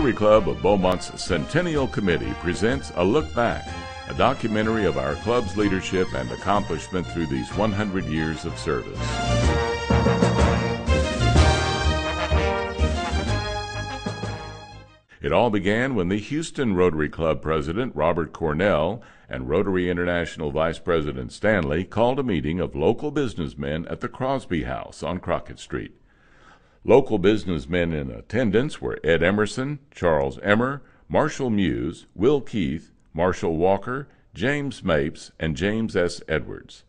Rotary Club of Beaumont's Centennial Committee presents A Look Back, a documentary of our club's leadership and accomplishment through these 100 years of service. It all began when the Houston Rotary Club president, Robert Cornell, and Rotary International Vice President Stanley called a meeting of local businessmen at the Crosby House on Crockett Street. Local businessmen in attendance were Ed Emerson, Charles Emmer, Marshall Muse, Will Keith, Marshall Walker, James Mapes, and James S. Edwards.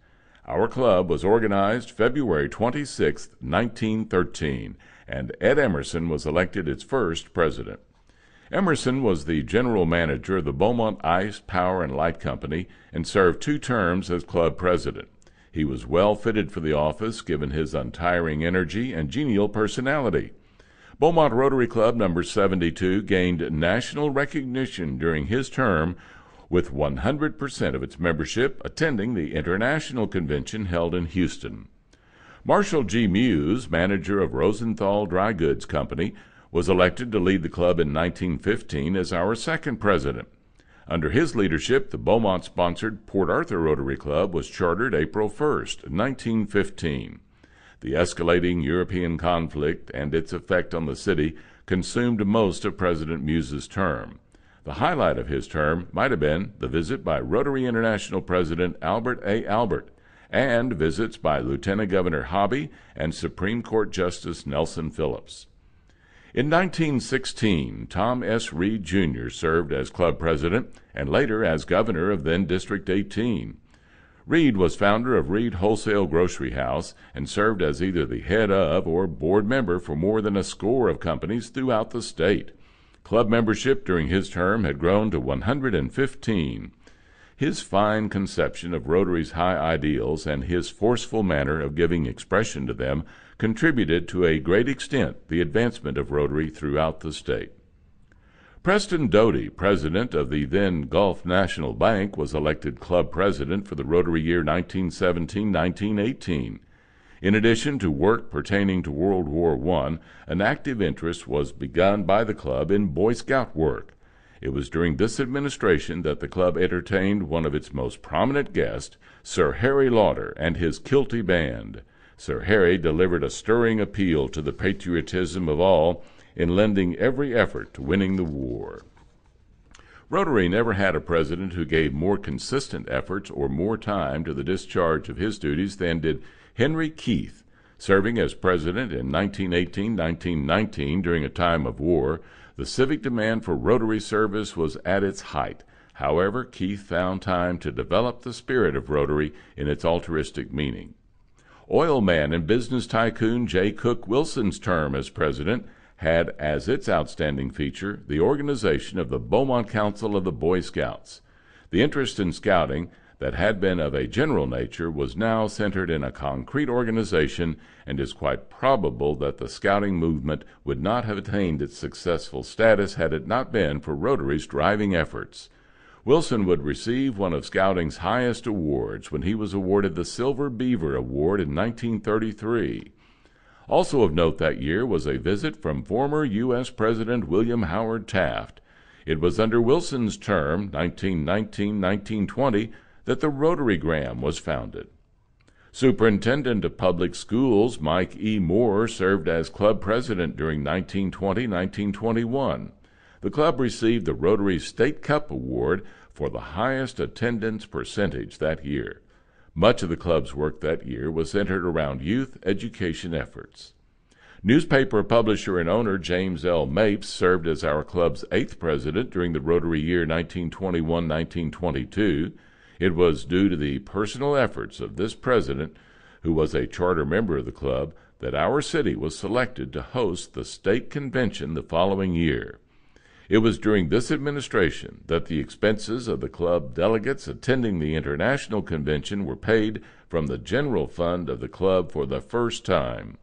Our club was organized February 26, 1913, and Ed Emerson was elected its first president. Emerson was the general manager of the Beaumont Ice, Power, and Light Company and served 2 terms as club president. He was well fitted for the office given his untiring energy and genial personality. Beaumont Rotary Club number 72 gained national recognition during his term, with 100% of its membership attending the international convention held in Houston. Marshall G. Muse, manager of Rosenthal Dry Goods Company, was elected to lead the club in 1915 as our second president. Under his leadership, the Beaumont-sponsored Port Arthur Rotary Club was chartered April 1, 1915. The escalating European conflict and its effect on the city consumed most of President Muse's term. The highlight of his term might have been the visit by Rotary International President Albert A. Albert and visits by Lieutenant Governor Hobby and Supreme Court Justice Nelson Phillips. In 1916, Tom S. Reed, Jr. served as club president and later as governor of then District 18. Reed was founder of Reed Wholesale Grocery House and served as either the head of or board member for more than a score of companies throughout the state. Club membership during his term had grown to 115. His fine conception of Rotary's high ideals and his forceful manner of giving expression to them contributed to a great extent the advancement of Rotary throughout the state. Preston Doty, president of the then Gulf National Bank, was elected club president for the Rotary year 1917-1918. In addition to work pertaining to World War I, an active interest was begun by the club in Boy Scout work. It was during this administration that the club entertained one of its most prominent guests, Sir Harry Lauder and his Kilty Band. Sir Harry delivered a stirring appeal to the patriotism of all in lending every effort to winning the war. Rotary never had a president who gave more consistent efforts or more time to the discharge of his duties than did Henry Keith. Serving as president in 1918-1919 during a time of war, the civic demand for Rotary service was at its height. However, Keith found time to develop the spirit of Rotary in its altruistic meaning. Oil man and business tycoon J. Cook Wilson's term as president had as its outstanding feature the organization of the Beaumont Council of the Boy Scouts. The interest in scouting that had been of a general nature was now centered in a concrete organization, and is quite probable that the scouting movement would not have attained its successful status had it not been for Rotary's driving efforts. Wilson would receive one of scouting's highest awards when he was awarded the Silver Beaver Award in 1933. Also of note that year was a visit from former U.S. President William Howard Taft. It was under Wilson's term, 1919-1920, that the Rotarygram was founded. Superintendent of Public Schools Mike E. Moore served as club president during 1920-1921. The club received the Rotary State Cup Award for the highest attendance percentage that year. Much of the club's work that year was centered around youth education efforts. Newspaper publisher and owner James L. Mapes served as our club's 8th president during the Rotary year 1921-1922. It was due to the personal efforts of this president, who was a charter member of the club, that our city was selected to host the state convention the following year. It was during this administration that the expenses of the club delegates attending the international convention were paid from the general fund of the club for the first time.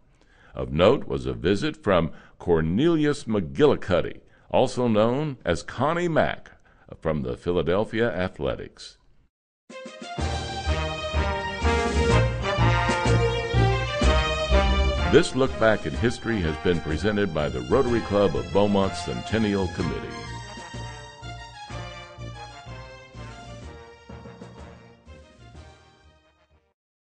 Of note was a visit from Cornelius McGillicuddy, also known as Connie Mack, from the Philadelphia Athletics. This look back at history has been presented by the Rotary Club of Beaumont's Centennial Committee.